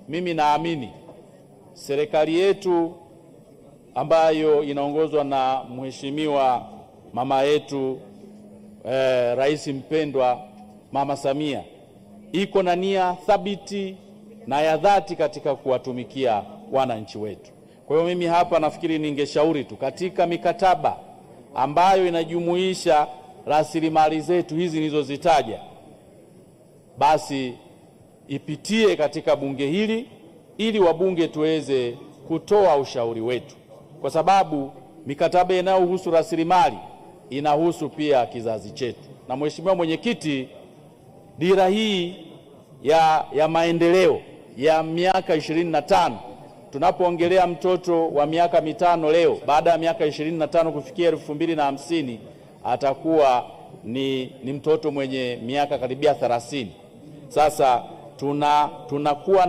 mimi naamini serikali yetu ambayo inaongozwa na Mheshimiwa mama yetu Rais mpendwa Mama Samia iko na nia thabiti na ya dhati katika kuwatumikia wananchi wetu. Kwa hiyo mimi hapa nafikiri ningeshauri tu katika mikataba ambayo inajumuisha rasilimali zetu hizi nilizozitaja, basi ipitie katika bunge hili ili wabunge tuweze kutoa ushauri wetu, kwa sababu mikataba inayohusu rasilimali inahusu pia kizazi chetu. Na Mheshimiwa Mwenyekiti, dira hii ya maendeleo ya miaka 25, tunapoongelea mtoto wa miaka 5 leo, baada ya miaka 25 kufikia 2050 atakuwa ni mtoto mwenye miaka karibia 30. Sasa tunakuwa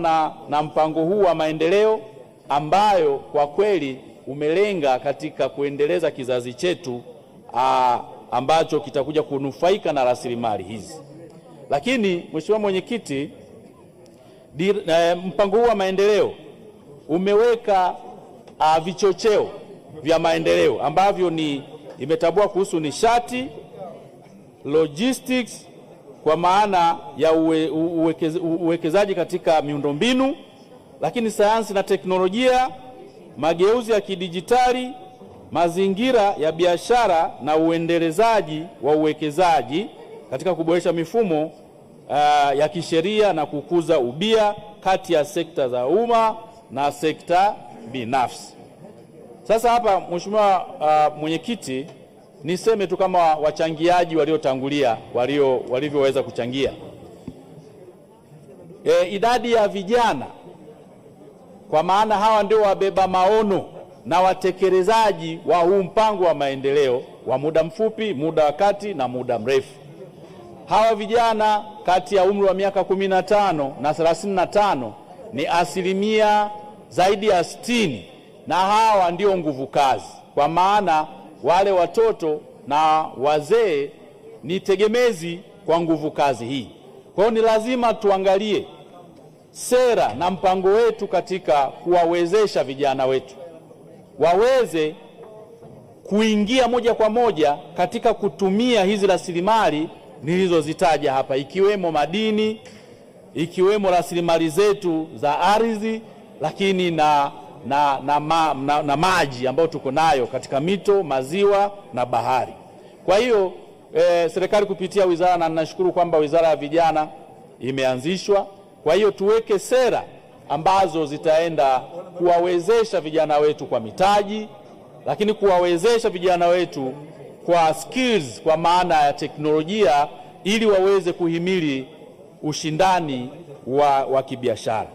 na mpango huu wa maendeleo ambayo kwa kweli umelenga katika kuendeleza kizazi chetu ambacho kitakuja kunufaika na rasilimali hizi. Lakini Mheshimiwa Mwenyekiti, mpango huu wa maendeleo umeweka vichocheo vya maendeleo ambavyo imetambua kuhusu nishati, logistics kwa maana ya uwekezaji katika miundombinu, lakini sayansi na teknolojia, mageuzi ya kidijitali, mazingira ya biashara na uendelezaji wa uwekezaji katika kuboresha mifumo ya kisheria na kukuza ubia kati ya sekta za umma na sekta binafsi. Sasa hapa Mheshimiwa Mwenyekiti, niseme tu kama wachangiaji waliotangulia walivyoweza kuchangia. Idadi ya vijana, kwa maana hawa ndio wabeba maono na watekelezaji wa huu mpango wa maendeleo wa muda mfupi, muda wa kati na muda mrefu. Hawa vijana kati ya umri wa miaka 15 na 35 ni asilimia zaidi ya 60, na hawa ndio nguvu kazi, kwa maana wale watoto na wazee ni tegemezi kwa nguvu kazi hii. Kwa hiyo ni lazima tuangalie sera na mpango wetu katika kuwawezesha vijana wetu waweze kuingia moja kwa moja katika kutumia hizi rasilimali nilizozitaja hapa, ikiwemo madini, ikiwemo rasilimali zetu za ardhi, lakini na maji ambayo tuko nayo katika mito, maziwa na bahari. Kwa hiyo serikali kupitia wizara, na ninashukuru kwamba Wizara ya Vijana imeanzishwa. Kwa hiyo tuweke sera ambazo zitaenda kuwawezesha vijana wetu kwa mitaji, lakini kuwawezesha vijana wetu kwa skills, kwa maana ya teknolojia, ili waweze kuhimili ushindani wa kibiashara.